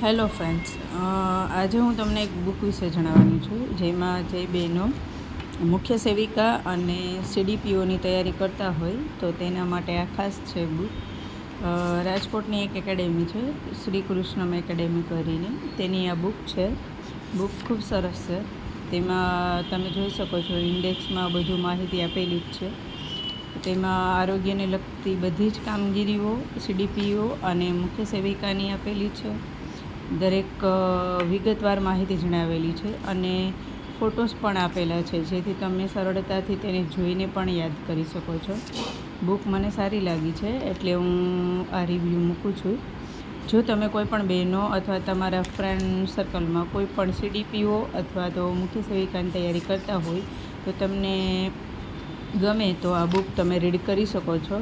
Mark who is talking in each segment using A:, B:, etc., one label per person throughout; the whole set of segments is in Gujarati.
A: હેલો ફ્રેન્ડ્સ, આજે હું તમને એક બુક વિશે જણાવવાની છું, જેમાં જે બહેનો મુખ્ય સેવિકા અને સીડીપીઓની તૈયારી કરતા હોય તો તેના માટે આ ખાસ છે બુક. રાજકોટની એક એકેડેમી છે, શ્રી કૃષ્ણમ એકેડેમી કરીને, તેની આ બુક છે. બુક ખૂબ સરસ છે. તેમાં તમે જોઈ શકો છો, ઇન્ડેક્સમાં બધું માહિતી આપેલી જ છે. તેમાં આરોગ્યને લગતી બધી જ કામગીરીઓ સીડીપીઓ અને મુખ્ય સેવિકાની આપેલી છે. દરેક વિગતવાર માહિતી જણાવેલી છે અને ફોટોસ પણ આપેલા છે, જેથી તમે સરળતાથી તેને જોઈને પણ યાદ કરી શકો છો. બુક મને સારી લાગી છે, એટલે હું આ રિવ્યૂ મૂકું છું. જો તમે કોઈ પણ બહેનો અથવા તમારા ફ્રેન્ડ સર્કલમાં કોઈ પણ સીડીપીઓ અથવા તો મુખ્ય સેવિકાની તૈયારી કરતા હોય તો તમને ગમે તો આ બુક તમે રીડ કરી શકો છો.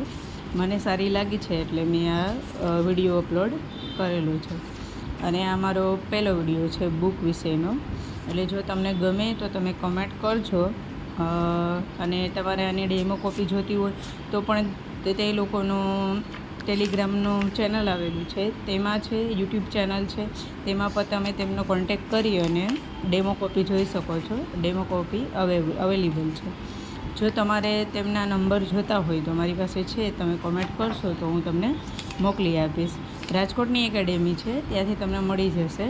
A: મને સારી લાગી છે, એટલે મેં આ વિડીયો અપલોડ કરેલો છે. અને આ મારો પહેલો વિડીયો છે બુક વિશેનો. એટલે જો તમને ગમે તો તમે કમેન્ટ કરજો. અને તમારે આની ડેમો કોપી જોઈતી હોય તો પણ તે લોકોનું ટેલિગ્રામનું ચેનલ આવેલું છે, તેમાં છે, યુટ્યુબ ચેનલ છે, તેમાં પણ તમે તેમનો કોન્ટેક કરી અને ડેમો કોપી જોઈ શકો છો. ડેમો કોપી અવેલેબલ છે. જો તમારે તેમના નંબર જોતા હોય તો મારી પાસે છે, તમે કોમેન્ટ કરશો તો હું તમને મોકલી આપીશ. રાજકોટની એકેડેમી છે, ત્યાંથી તમને મળી જશે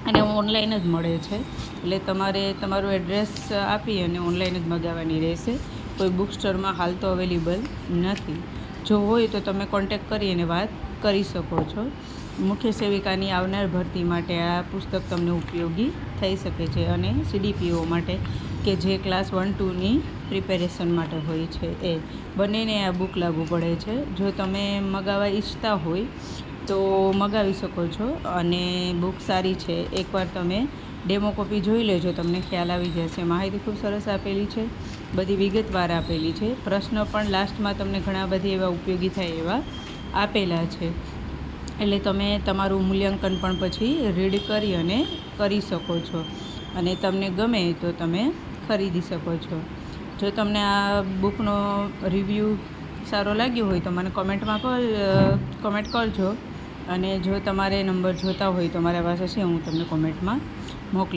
A: અને ઓનલાઈન જ મળે છે. એટલે તમારે તમારું એડ્રેસ આપી અને ઓનલાઈન જ મગાવવાની રહેશે. કોઈ બુક સ્ટોરમાં હાલ તો અવેલેબલ નથી. જો હોય તો તમે કોન્ટેક કરી અને વાત કરી શકો છો. મુખ્ય સેવિકાની આવનાર ભરતી માટે આ પુસ્તક તમને ઉપયોગી થઈ શકે છે, અને સીડીપીઓ માટે કે જે ક્લાસ 1-2ની પ્રિપેરેશન માટે હોય છે, એ બંનેને આ બુક લાગુ પડે છે. જો તમે મગાવવા ઈચ્છતા હોય તો મગાવી શકો છો, અને બુક સારી છે. એકવાર તમે ડેમો કોપી જોઈ લેજો, તમને ખ્યાલ આવી જશે. માહિતી ખૂબ સરસ આપેલી છે, બધી વિગતવાર આપેલી છે. પ્રશ્ન પણ લાસ્ટમાં તમને ઘણા બધી એવા ઉપયોગી થાય એવા આપેલા છે. એટલે તમે તમારું મૂલ્યાંકન પણ પછી રીડ કરી અને કરી શકો છો, અને તમને ગમે તો તમે ખરીદી શકો છો. જો તમને આ બુકનો રિવ્યૂ સારો લાગ્યો હોય તો મને કોમેન્ટ કરજો. અને જો તમારે નંબર જોતા હોય તો મારા પાસે છે, હું તમને કોમેન્ટમાં મોકલી